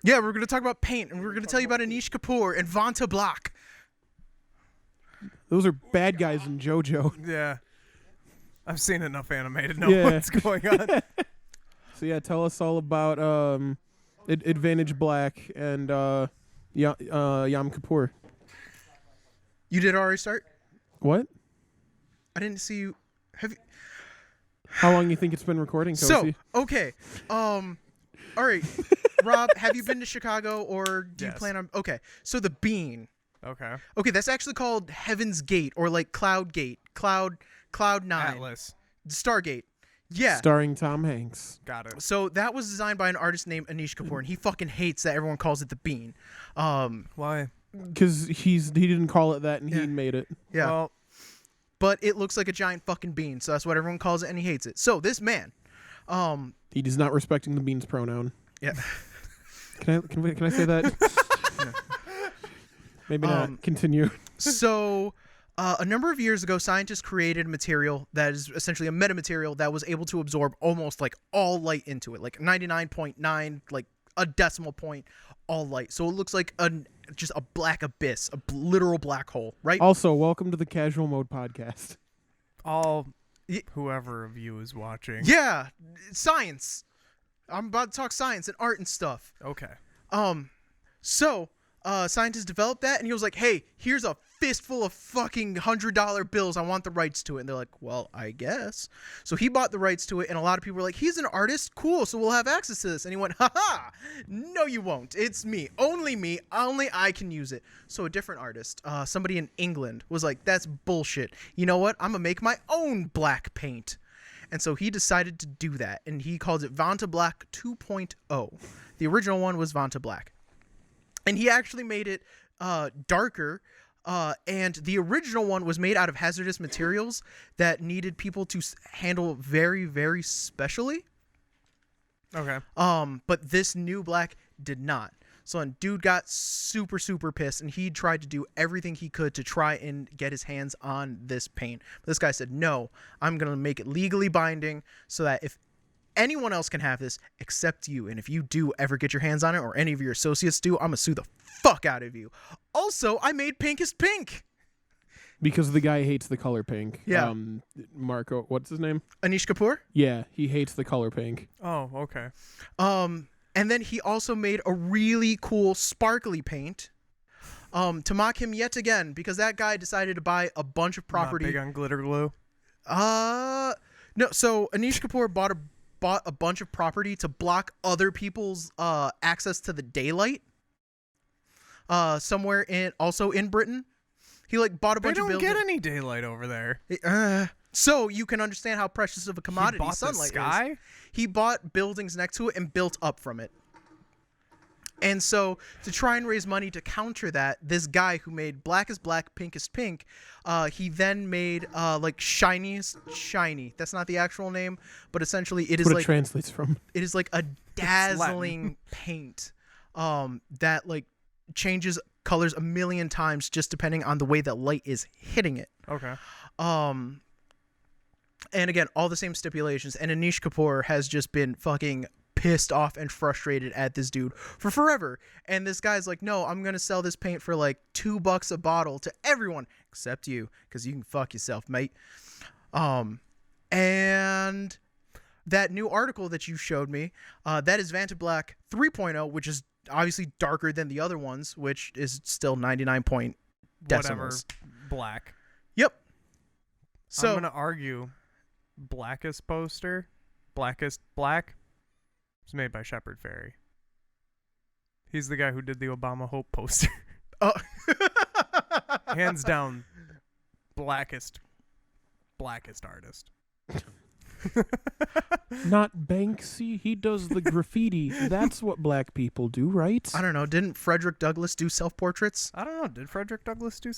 Yeah, we're going to talk about paint, and we're going to tell you about Anish Kapoor and Vantablack. Those are bad guys in JoJo. Yeah. I've seen enough anime to know Yeah. what's going on. So yeah, tell us all about Advantage Black and Yom Kippur. You did already start? What? I didn't see you. Have you? How long you think it's been recording, Kosi? So, okay. All right. Rob, have you been to Chicago, or do you plan on... Okay, so the Bean. Okay. Okay, that's actually called Heaven's Gate, or like Cloud Gate. Cloud 9. Atlas. Stargate. Yeah. Starring Tom Hanks. Got it. So that was designed by an artist named Anish Kapoor, and he fucking hates that everyone calls it the Bean. Why? Because he didn't call it that, and he made it. Yeah. Well, But it looks like a giant fucking bean, so that's what everyone calls it, and he hates it. So this man, He is not respecting the bean's pronoun. yeah. Can I say that? Maybe not. Continue. So a number of years ago, scientists created a material that is essentially a metamaterial that was able to absorb almost like all light into it, like 99.9, like a decimal point, all light. So it looks like just a black abyss, a literal black hole, right? Also, welcome to the Casual Mode podcast. Whoever of you is watching. Yeah, science. I'm about to talk science and art and stuff. Okay. So scientists developed that, and he was like, hey, here's a fistful of fucking $100 bills. I want the rights to it. And they're like, well, I guess. So he bought the rights to it, and a lot of people were like, he's an artist. Cool, so we'll have access to this. And he went, haha, no, you won't. It's me. Only I can use it. So a different artist, somebody in England, was like, that's bullshit. You know what? I'm going to make my own black paint. And so he decided to do that, and he called it Vantablack 2.0. The original one was Vantablack. And he actually made it darker, and the original one was made out of hazardous materials that needed people to handle very, very specially. Okay. But this new black did not. So dude got super, super pissed, and he tried to do everything he could to try and get his hands on this paint. But this guy said, no, I'm going to make it legally binding so that if anyone else can have this except you, and if you do ever get your hands on it, or any of your associates do, I'm going to sue the fuck out of you. Also, I made pink is pink. Because the guy hates the color pink. Yeah. Marco, what's his name? Anish Kapoor? Yeah, he hates the color pink. Oh, okay. And then he also made a really cool sparkly paint to mock him yet again, because that guy decided to buy a bunch of property. Not big on glitter glue. No. So Anish Kapoor bought a bunch of property to block other people's access to the daylight. Somewhere in Britain, he bought a bunch of buildings. They don't get any daylight over there. So you can understand how precious of a commodity sunlight is. He bought buildings next to it and built up from it. And so to try and raise money to counter that, this guy who made black is black, pink is pink, he then made shiniest shiny. That's not the actual name, but essentially it is what it translates from. It is like a dazzling paint that changes colors a million times just depending on the way that light is hitting it. Okay. And again, all the same stipulations. And Anish Kapoor has just been fucking pissed off and frustrated at this dude for forever. And this guy's like, no, I'm going to sell this paint for $2 a bottle to everyone except you, because you can fuck yourself, mate. And that new article that you showed me, that is Vantablack 3.0, which is obviously darker than the other ones, which is still 99 point decimals. Whatever. Black. Yep. So I'm going to argue Blackest poster, Blackest Black, was made by Shepard Fairey. He's the guy who did the Obama Hope poster. Oh. Hands down, blackest artist. Not Banksy. He does the graffiti. That's what black people do, right? I don't know. Didn't Frederick Douglass do self-portraits? I don't know. Did Frederick Douglass do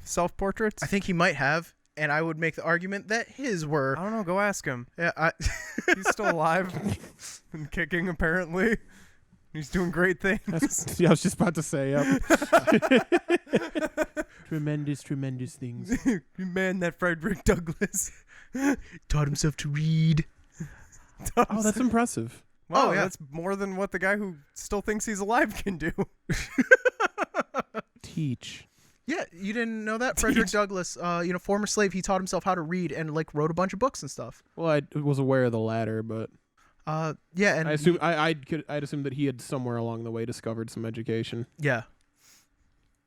self-portraits? I think he might have, and I would make the argument that his were. I don't know. Go ask him. Yeah, He's still alive and kicking, apparently. He's doing great things. I was just about to say, yep. Tremendous things. Man, that Frederick Douglass taught himself to read. Oh, that's impressive. Wow, Oh, yeah. that's more than what the guy who still thinks he's alive can do. Teach. Yeah, you didn't know that? Frederick Douglass, former slave, he taught himself how to read and like wrote a bunch of books and stuff. Well, I was aware of the latter, but Yeah, and I assume I'd assume that he had somewhere along the way discovered some education, yeah.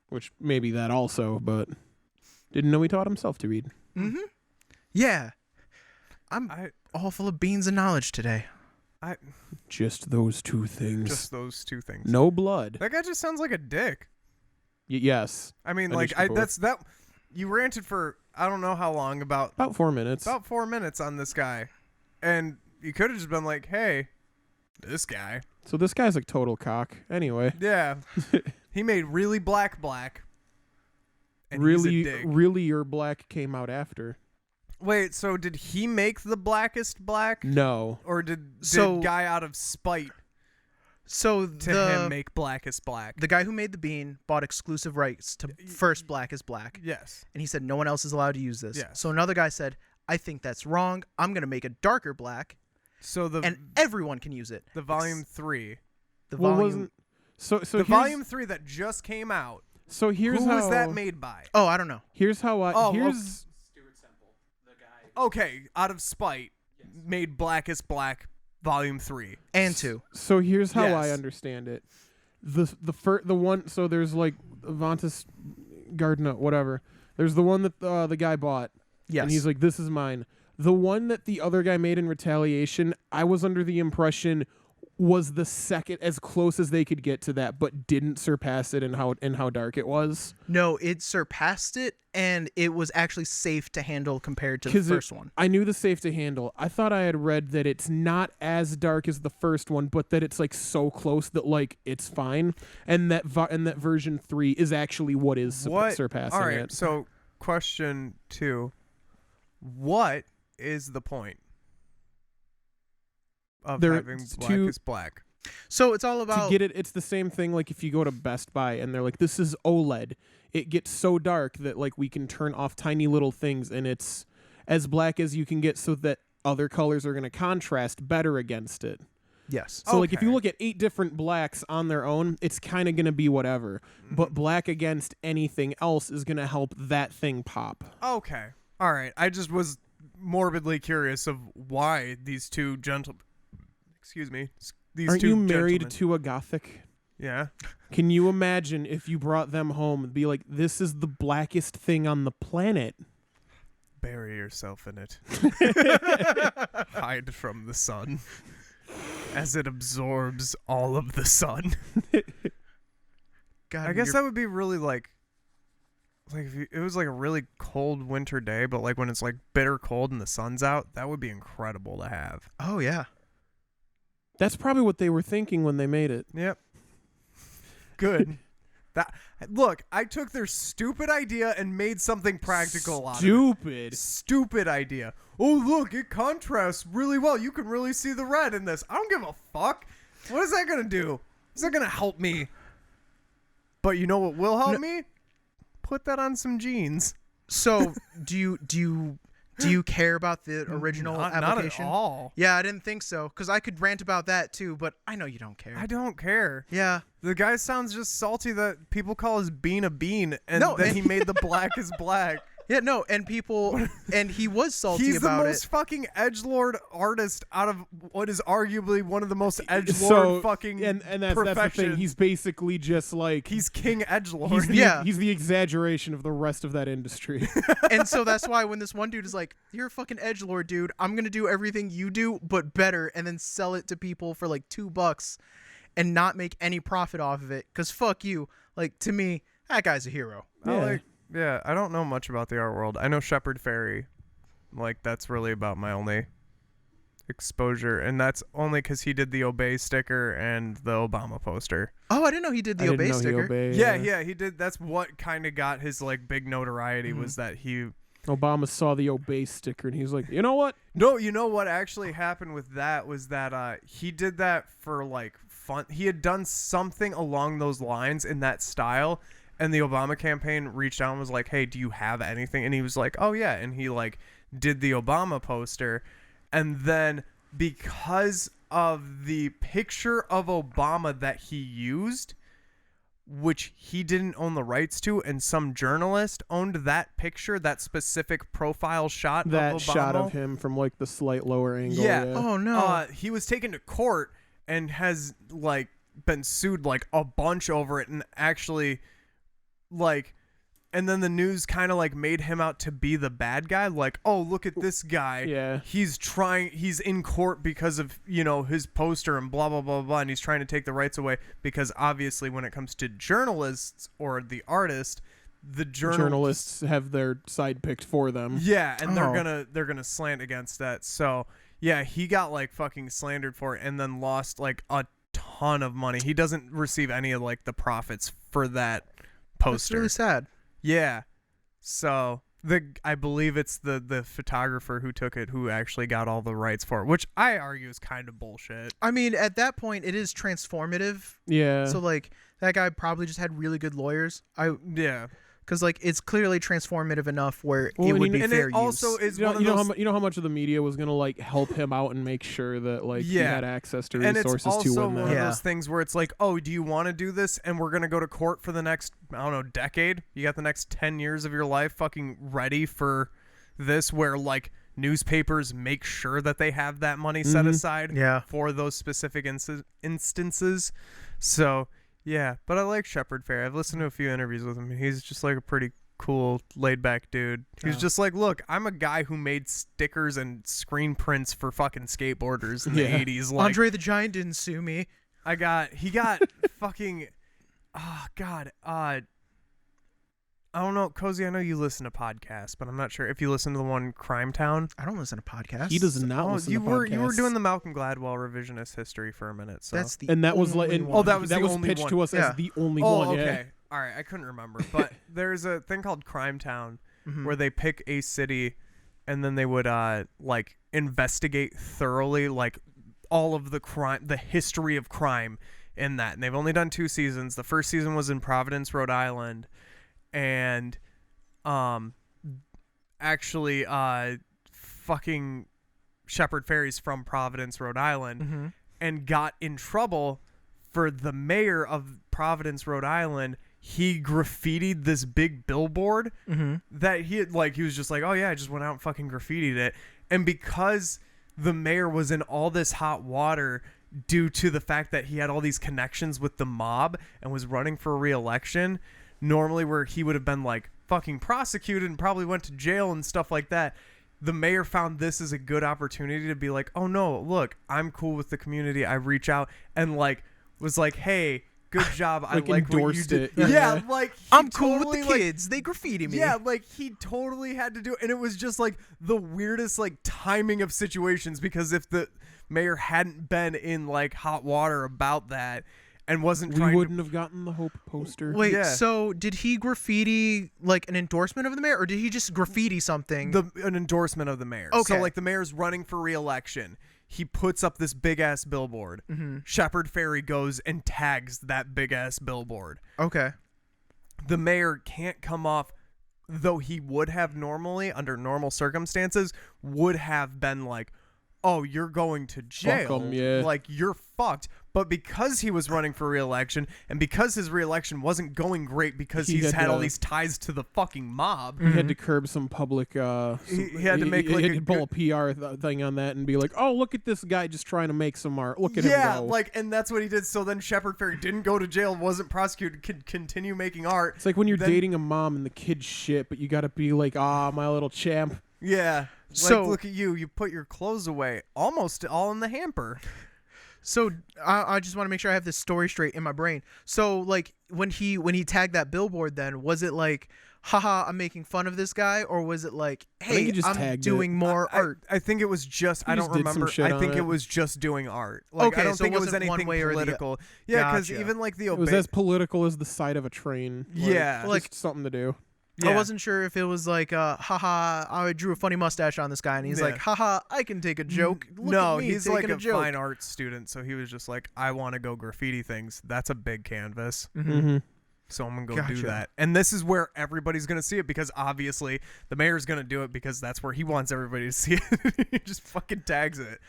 which maybe that also, but didn't know he taught himself to read. Mm-hmm. Yeah. I'm all full of beans and knowledge today. Just those two things. Just those two things. No blood. That guy just sounds like a dick. Yes. I mean, Anish like, Kapoor. that's that. You ranted for I don't know how long about 4 minutes. about 4 minutes on this guy, and you could have just been like, "Hey, this guy." So this guy's like total cock. Anyway. Yeah, he made really black. And he's a dig. Really, your black came out after. Wait, so did he make the blackest black? No. Or did So- guy out of spite So to him make blackest black? the guy who made the bean bought exclusive rights to first Black is Black. Yes. And he said no one else is allowed to use this. Yes. So another guy said, I think that's wrong. I'm going to make a darker black So the and everyone can use it. the volume 3, The Well, volume. wasn't so the here's- volume 3 that just came out. So here's Who how was that made by? Oh, I don't know. Here's how I Oh, here's Okay, out of spite, made blackest black volume 3. And 2. so here's how I Yes. understand it. The one, so there's like Vantas Gardner, whatever. There's the one that the guy bought. Yes. And he's like, this is mine. The one that the other guy made in retaliation, I was under the impression was the second, as close as they could get to that, but didn't surpass it in how dark it was. No, it surpassed it, and it was actually safe to handle compared to the 'Cause first one. I knew the safe to handle. I thought I had read that it's not as dark as the first one, but that it's like so close that like it's fine, and that version 3 is actually what is surpassing All right, it. so question 2. What is the point of There- having to- blackest black? So it's all about To get it, it's the same thing like if you go to Best Buy and they're like, this is OLED. It gets so dark that like we can turn off tiny little things and it's as black as you can get so that other colors are going to contrast better against it. yes. So like if you Okay. look at 8 different blacks on their own, it's kind of going to be whatever. But black against anything else is going to help that thing pop. Okay. All right. I just was morbidly curious of why these two these Aren't two you married gentlemen- to a gothic? Yeah. Can you imagine if you brought them home and be like, this is the blackest thing on the planet? Bury yourself in it. Hide from the sun as it absorbs all of the sun. God, I guess you're- that would be really like if it was like a really cold winter day, but like when it's like bitter cold and the sun's out, that would be incredible to have. Oh yeah. That's probably what they were thinking when they made it. Yep. Good. Look, I took their stupid idea and made something practical out of it. Stupid. Stupid idea. Oh, look, it contrasts really well. You can really see the red in this. I don't give a fuck. What is that going to do? Is that going to help me? But you know what will help me? Put that on some jeans. So do you care about the original application? Not at all. Yeah, I didn't think so because I could rant about that too, but I know you don't care. I don't care. Yeah. The guy sounds just salty that people call his bean a bean, and No, then and- he made the black is black. Yeah, no, and people, and he was salty He's the about most it. fucking edgelord artist out of what is arguably one of the most edgelord So, fucking and that's the professions. thing. He's basically just like He's king edgelord. he's the, Yeah. he's the exaggeration of the rest of that industry. And so that's why when this one dude is like, "You're a fucking edgelord, dude. I'm gonna do everything you do, but better," and then sell it to people for like $2 and not make any profit off of it, cause fuck you. Like to me, that guy's a hero. Yeah, I don't know much about the art world. I know Shepard Fairey. Like, that's really about my only exposure. And that's only because he did the Obey sticker and the Obama poster. Oh, I didn't know he did the I didn't Obey know he sticker. obeyed, Yeah, he did. That's what kind of got his, like, big notoriety Mm-hmm. was that he... Obama saw the Obey sticker and he was like, you know what? No, you know what actually happened with that was that he did that for, like, fun. He had done something along those lines in that style, and the Obama campaign reached out and was like, hey, do you have anything? And he was like, oh, yeah. And he, like, did the Obama poster. And then because of the picture of Obama that he used, which he didn't own the rights to, and some journalist owned that picture, that specific profile shot That of Obama. shot of him from like the slight lower angle. Yeah. Oh no. He was taken to court and has like been sued like a bunch over it, and actually like, and then the news kind of like made him out to be the bad guy. Like, oh, look at this guy. Yeah. He's in court because of, his poster and blah, blah, blah, blah. And he's trying to take the rights away because obviously when it comes to journalists or the artist, the journalists have their side picked for them. Yeah. And Oh. they're going to slant against that. So yeah, he got like fucking slandered for it and then lost like a ton of money. He doesn't receive any of like the profits for that That's poster. really sad. Yeah. So I believe it's the photographer who took it who actually got all the rights for it, which I argue is kind of bullshit. I mean, at that point, it is transformative. Yeah. So like that guy probably just had really good lawyers. Yeah. Because like it's clearly transformative enough where Well, it and would you- be And fair it also use. is you know, one of you know those, how much of the media was gonna like help him out and make sure that like he Yeah. had access to and it's resources also to one win that. of Yeah. those things where it's like, oh, do you want to do this? And we're gonna go to court for the next, I don't know, decade. You got the next 10 years of your life fucking ready for this, where like newspapers make sure that they have that money set aside Yeah. for those specific instances. So yeah, but I like Shepard Fairey. I've listened to a few interviews with him. He's just like a pretty cool, laid back dude. He's Yeah. just like, look, I'm a guy who made stickers and screen prints for fucking skateboarders in the Yeah. 80s. Like, Andre the Giant didn't sue me. he got fucking, oh God, I don't know, Cozy, I know you listen to podcasts, but I'm not sure if you listen to the one Crime Town. I don't listen to podcasts. He does not Oh, listen you to were podcasts. doing the Malcolm Gladwell revisionist history for a minute. So That's the and that was like, only and, one. Oh, that was the only pitched one. to us Yeah. as the only oh, one. okay. Yeah. All right, I couldn't remember, but there's a thing called Crime Town Mhm. where they pick a city and then they would like investigate thoroughly like all of the crime, the history of crime in that. And they've only done 2 seasons. The first season was in Providence, Rhode Island, and actually fucking Shepard Fairey's from Providence, Rhode Island, Mhm. and got in trouble for the mayor of Providence, Rhode Island. He graffitied this big billboard Mhm. that he was just like, oh yeah, I just went out and fucking graffitied it. And because the mayor was in all this hot water due to the fact that he had all these connections with the mob and was running for re-election, normally where he would have been like fucking prosecuted and probably went to jail and stuff like that, the mayor found this as a good opportunity to be like, oh no, look, I'm cool with the community. I reach out and like was like, hey, good job. I Like, like what you endorsed did. it. Yeah, Yeah. like he I'm cool totally, with the like, kids. They graffiti me. yeah, like he totally had to do it. And it was just like the weirdest like timing of situations, because if the mayor hadn't been in like hot water about that and wasn't We trying wouldn't have gotten the Hope poster. Wait, Yeah. so did he graffiti like an endorsement of the mayor, or did he just graffiti something? an endorsement of the mayor. Okay. So like the mayor's running for re-election. He puts up this big ass billboard. Mhm. Shepard Fairey goes and tags that big ass billboard. Okay. The mayor can't come off, though he would have normally under normal circumstances would have been like, oh, you're going to jail. 'em, yeah. Like, you're fucked. But because he was running for re-election, and because his re-election wasn't going great because He he's had had all to- these ties to the fucking mob, He had to curb some public. He had to make, like, he a had to pull a PR thing on that and be like, "Oh, look at this guy just trying to make some art. Look at him yeah, go." like, and that's what he did. So then Shepard Fairey didn't go to jail, wasn't prosecuted, could continue making art. It's like when you're then- dating a mom and the kid's shit, but you got to be like, "Ah, my little champ." Yeah. So- like, look at you. You put your clothes away almost all in the hamper. So I just want to make sure I have this story straight in my brain. So like when he tagged that billboard, then was it like, haha, I'm making fun of this guy, or was it like, think hey, he just I'm tagged doing it. more art? I think it was just, He I just don't did some remember. shit I think on it it. was just doing art. Like, Okay, I don't so think it it was wasn't one anything way or the- political. Yeah, because Gotcha. even like the It was as political as the side of a train. Like, Yeah. just Like- something to do. I wasn't sure if it was like, haha, I drew a funny mustache on this guy, and he's Yeah. like, haha, I can take a joke. Look No, at me he's taking like a joke. fine arts student, so he was just like, I want to go graffiti things. That's a big canvas. Mm-hmm. So I'm going to go Gotcha. do that. And this is where everybody's going to see it, because obviously the mayor's going to do it because that's where he wants everybody to see it. He just fucking tags it.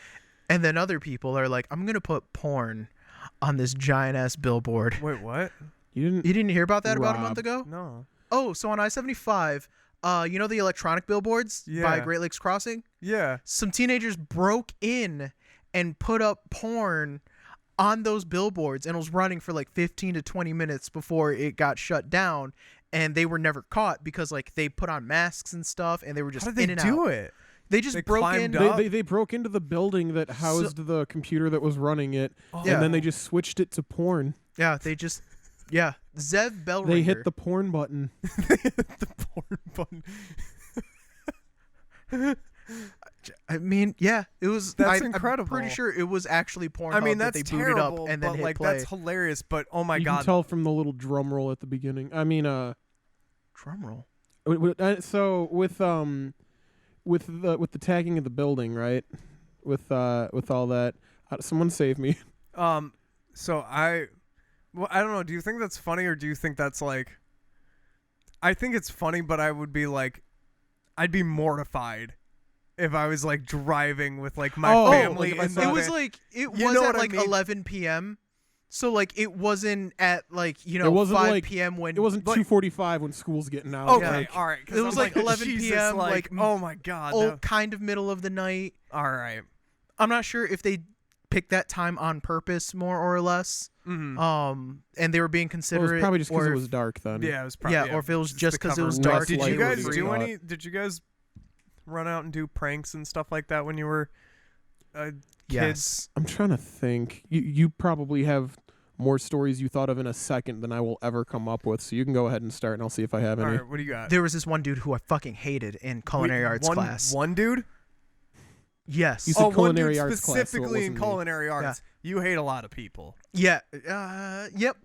And then other people are like, I'm gonna put porn on this giant ass billboard. Wait, what? You You didn't hear about that about a Rob. month ago? No. Oh, so on I-75, you know the electronic billboards by Yeah. Great Lakes Crossing? Yeah. Some teenagers broke in and put up porn on those billboards, and it was running for like 15 to 20 minutes before it got shut down, and they were never caught because like they put on masks and stuff, and they were just How did in they and do out. it? They just They broke climbed in. up? They broke into the building that housed the computer that was running it, Yeah. and then they just switched it to porn. Yeah, they just Zev Bellringer. They hit the porn button. The porn button. I mean, yeah, it was. That's I'm incredible. pretty sure it was actually Pornhub. I mean, that that's they booted terrible, up and then but hit like play. that's hilarious. But oh my You god, can tell from the little drum roll at the beginning. I mean, Drum roll. so with the tagging of the building, right? With all that, someone save me. So I don't know. Do you think that's funny, or do you think that's like? I think it's funny, but I would be like, I'd be mortified if I was like driving with like my family. like if I in saw the It was van. like it You was know at what I like mean? 11 p.m. So like it wasn't at like It wasn't 5 like- p.m. when It wasn't Like- 2:45 when school's getting out. Okay, like- all right. 'cause It I'm was like 11 Jesus, p.m., Like, like, oh my god. kind of middle of the night. All right. I'm not sure if they picked that time on purpose, more or less. Mm-hmm. And they were being Well, it considerate. was probably just because or it if- was dark then. Yeah, it was probably. or if it was just just to 'cause it cover was up. dark. Did light you was guys we do thought. any? Did you guys run out and do pranks and stuff like that when you were kids? Yes. I'm trying to think. You probably have more stories you thought of in a second than I will ever come up with. So you can go ahead and start, and I'll see if I have All any. right. What do you got? There was this one dude who I fucking hated in culinary arts one, class. One dude. Yes. You said One culinary dude arts class, so it specifically in wasn't me. culinary arts. You hate a lot of people. Yeah. Yep.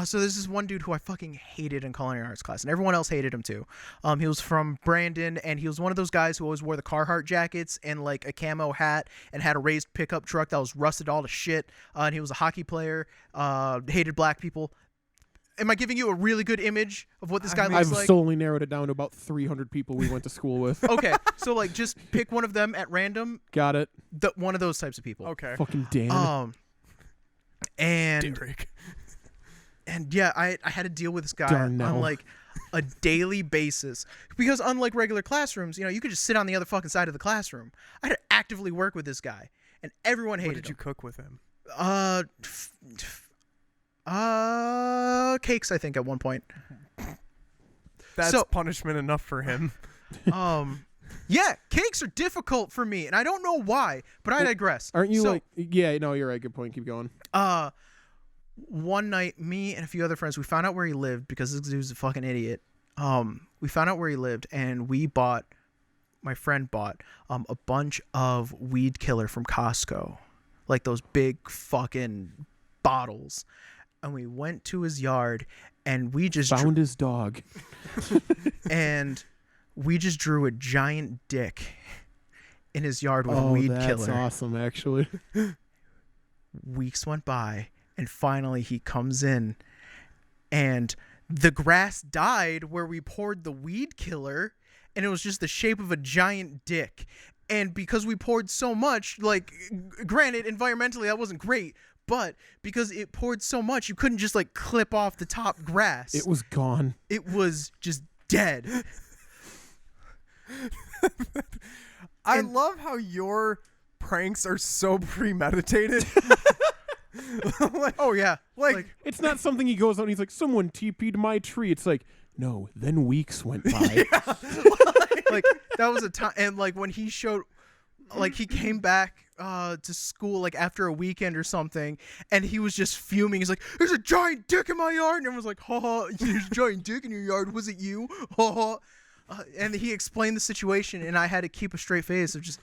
So this is one dude who I fucking hated in culinary arts class, and everyone else hated him too. He was from Brandon, and he was one of those guys who always wore the Carhartt jackets and like a camo hat, and had a raised pickup truck that was rusted all to shit. And he was a hockey player. Hated black people. Am I giving you a really good image of what this guy looks I've like? still only narrowed it down to about 300 people we went to school with. Okay, so like just pick one of them at random. Got it. One of those types of people. Okay. Fucking Dan. And Derek. and yeah, I had to deal with this guy Darn on no. like a daily basis because unlike regular classrooms, you could just sit on the other fucking side of the classroom. I had to actively work with this guy, and everyone hated What did you him. cook with him? Cakes, I think, at one point. That's So- punishment enough for him. Yeah, cakes are difficult for me, and I don't know why, but I digress. Aren't you So, like? Yeah, no, you're right. Good point. Keep going. one night, me and a few other friends, we found out where he lived because this dude's a fucking idiot. We found out where he lived, and my friend bought a bunch of weed killer from Costco, like those big fucking bottles. And we went to his yard, and we just Found his dog. we just drew a giant dick in his yard with Oh, weed that's killer. awesome, actually. Weeks went by, and finally he comes in, and the grass died where we poured the weed killer, and it was just the shape of a giant dick. And because we poured so much, like, granted, environmentally that wasn't great, but because it poured so much, you couldn't just like clip off the top grass. It was gone. It was just dead. I And- love how your pranks are so premeditated. Oh yeah, like It's not something he goes out and he's like, someone TP'd my tree. It's like, no, then weeks went by. like that was a time. And like when he showed, like he came back to school like after a weekend or something, and he was just fuming. He's like, "There's a giant dick in my yard," and everyone was like, "Ha ha, there's a giant dick in your yard. Was it you?" Ha ha. And he explained the situation, and I had to keep a straight face of just,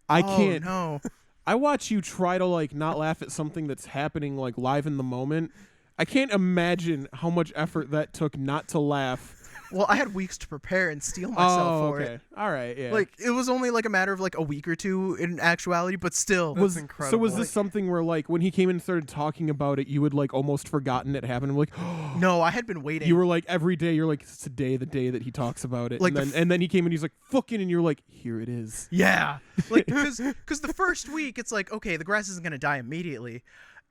I oh, can't. no. I watch you try to like not laugh at something that's happening like live in the moment. I can't imagine how much effort that took not to laugh Well, I had weeks to prepare and steel myself for it. All right, yeah. Like it was only like a matter of like a week or two in actuality, but still. That's So incredible. was this something where like when he came in and started talking about it, you had like almost forgotten it happened? I'm like, No, I had been waiting. you were like every day. You're like, it's today, the day that he talks about it. Like and then he came and he's like, fucking, and you're like, here it is. Yeah, like because the first week it's like, okay, the grass isn't gonna die immediately,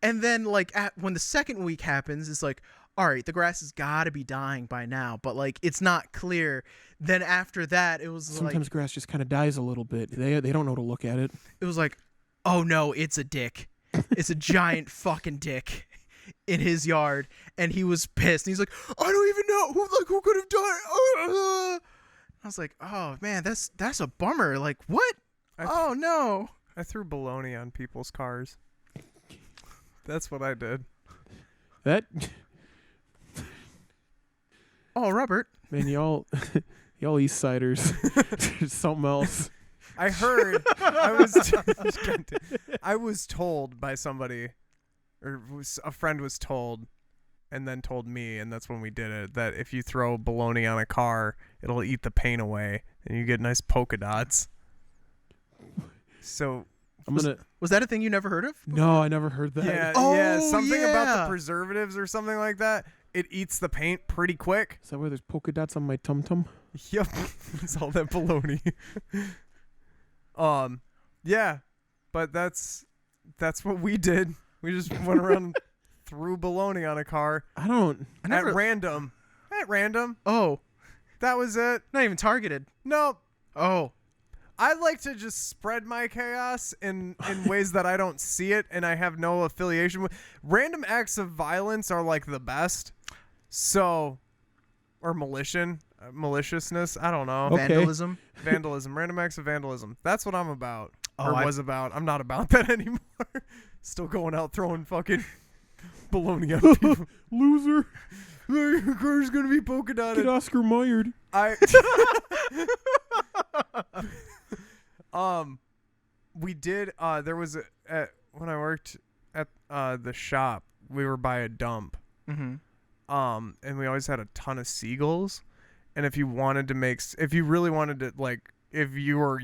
and then like when the second week happens, it's like, all right, the grass has got to be dying by now, but like it's not clear. Then after that, it was Sometimes like grass just kind of dies a little bit. They don't know to look at it. it was like, oh no, it's a dick, it's a giant fucking dick in his yard, and he was pissed. And he's like, I don't even know who could have done it. I was like, oh man, that's a bummer. Like what? Oh no. I threw bologna on people's cars. That's what I did. That Oh, Robert. man, y'all East Siders. There's something else. I heard. I was told by somebody, or a friend was told, and then told me, and that's when we did it, that if you throw bologna on a car, it'll eat the paint away, and you get nice polka dots. So Was that a thing you never heard of? No, I never heard that. yeah, Oh, yeah, something about yeah. the preservatives or something like that. It eats the paint pretty quick. Is that why there's polka dots on my tum tum? Yep, it's all that bologna. Yeah, but that's what we did. We just went around and threw bologna on a car I don't. at random. At random. Oh, That was it. not even targeted. Nope. Oh, I like to just spread my chaos in ways that I don't see it and I have no affiliation with. Random acts of violence are like the best. So, or maliciousness. I don't know. Okay. vandalism. Vandalism. Random acts of vandalism. That's what I'm about. Oh, or was about. I'm not about that anymore. Still going out throwing fucking bologna at people. Loser. Your car's gonna be polka Get dotted. Oscar Mayered. We did. There was when I worked at the shop, we were by a dump. Mm-hmm. And we always had a ton of seagulls. And if you really wanted to, like, if you were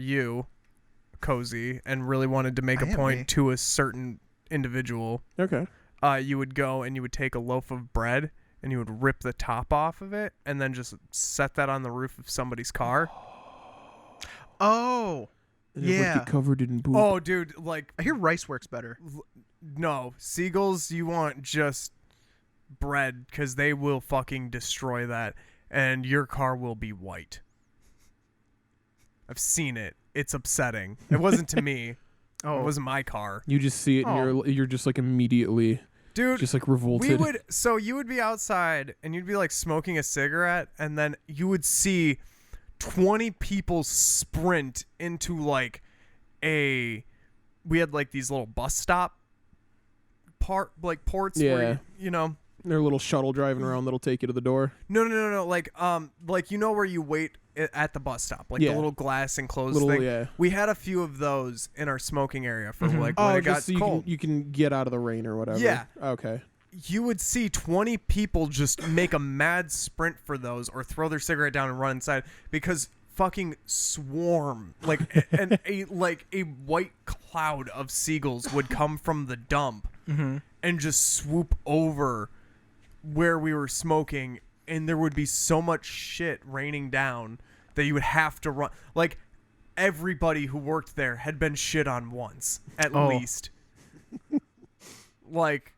Cozy, and really wanted to make I a am point me. to a certain individual, Okay. you would go and you would take a loaf of bread and you would rip the top off of it and then just set that on the roof of somebody's car. Oh, And it would yeah. get covered in poop. Oh, dude, like, I hear rice works better. no, seagulls, you want just bread because they will fucking destroy that and your car will be white. I've seen it. It's upsetting. It wasn't to me. Oh, It wasn't my car. You just see it and you're just like immediately Dude, just like revolted. you would be outside and you'd be like smoking a cigarette and then you would see 20 people sprint into like we had like these little bus stop ports where you know, Their little shuttle driving around that'll take you to the door. no, like you know where you wait at the bus stop, like the little glass enclosed thing. Yeah. We had a few of those in our smoking area for like Oh, when it got just so cold. you can get out of the rain or whatever. Yeah. Okay. You would see 20 people just make a mad sprint for those or throw their cigarette down and run inside because fucking swarm like a white cloud of seagulls would come from the dump and just swoop over where we were smoking, and there would be so much shit raining down that you would have to run. Like, everybody who worked there had been shit on once at least. Like,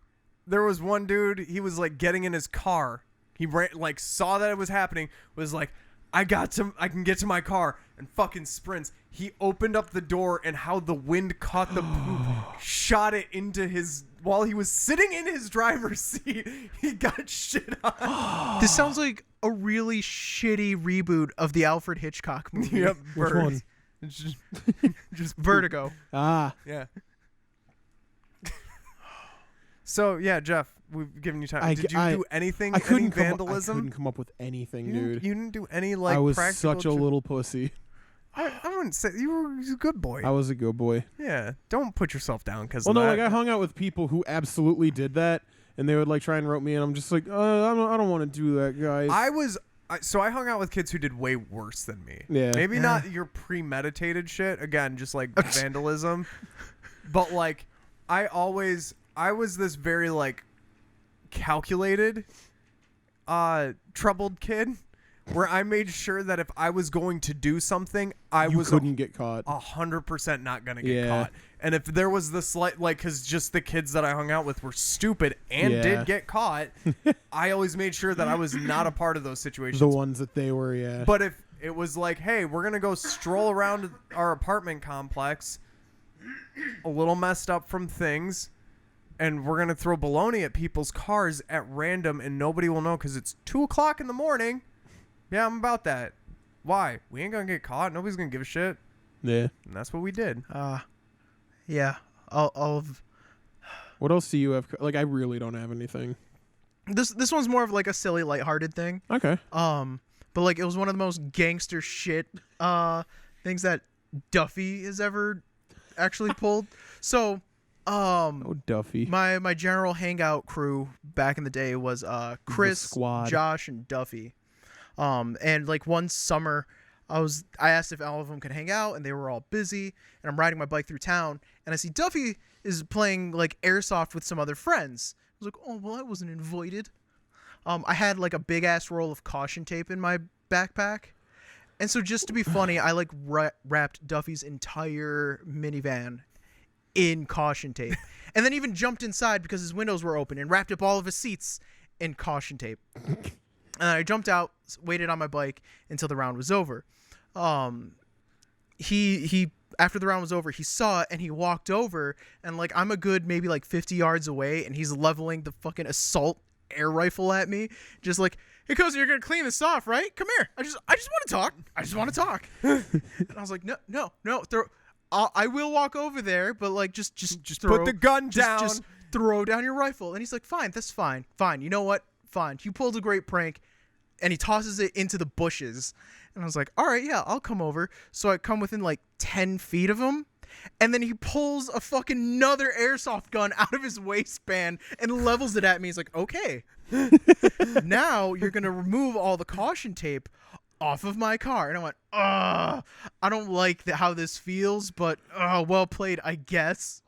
there was one dude, he was like getting in his car. He like saw that it was happening, was like, I can get to my car, and fucking sprints. He opened up the door, and how the wind caught the poop, shot it into his, while he was sitting in his driver's seat, he got shit on. this sounds like a really shitty reboot of the Alfred Hitchcock movie. Yep, Which bird. one? It's just Vertigo. Ah. yeah. So yeah, Jeff, we've given you time. Did you do anything? I couldn't any vandalism? I couldn't come up with anything, you dude. You didn't do any like. I was practical such a little pussy. I wouldn't say you were a good boy. I was a good boy. Yeah, don't put yourself down because. Well, no, like I hung out with people who absolutely did that, and they would like try and rope me, and I'm just like, I don't want to do that, guys. I was So I hung out with kids who did way worse than me. Yeah. Maybe not your premeditated shit. Again, just like vandalism. But like, I was this very like calculated, troubled kid, where I made sure that if I was going to do something, You couldn't get caught. 100% not gonna get caught. And if there was the slight, like, because just the kids that I hung out with were stupid and did get caught, I always made sure that I was not a part of those situations. The ones that they were, yeah. But if it was like, hey, we're gonna go stroll around our apartment complex, a little messed up from things, and we're gonna throw baloney at people's cars at random, and nobody will know because it's 2:00 in the morning. Yeah, I'm about that. Why? We ain't gonna get caught. Nobody's gonna give a shit. Yeah. And that's what we did. Yeah. All of What else do you have? Like, I really don't have anything. this one's more of like a silly, lighthearted thing. Okay. But like it was one of the most gangster shit things that Duffy has ever actually pulled. So Oh, Duffy. my general hangout crew back in the day was Chris, squad. Josh, and Duffy. And like one summer I asked if all of them could hang out, and they were all busy, and I'm riding my bike through town, and I see Duffy is playing like airsoft with some other friends. I was like, oh well, I wasn't invited. I had like a big ass roll of caution tape in my backpack, and so just to be funny, I like wrapped Duffy's entire minivan in caution tape, and then even jumped inside because his windows were open and wrapped up all of his seats in caution tape. And I jumped out, waited on my bike until the round was over. He after the round was over, he saw it and he walked over, and like I'm a good maybe like 50 yards away, and he's leveling the fucking assault air rifle at me, just like, hey cousin, you're gonna clean this off, right? Come here. I just want to talk. I just want to talk. And I was like, no. I will walk over there, but like just throw, put the gun down. Just throw down your rifle. And he's like, fine, that's fine. Fine. You know what? Fine. You pulled a great prank. And he tosses it into the bushes. And I was like, all right, yeah, I'll come over. So I come within like 10 feet of him. And then he pulls a fucking another airsoft gun out of his waistband and levels it at me. He's like, okay, now you're going to remove all the caution tape off of my car. And I went, I don't like how this feels, but well played, I guess.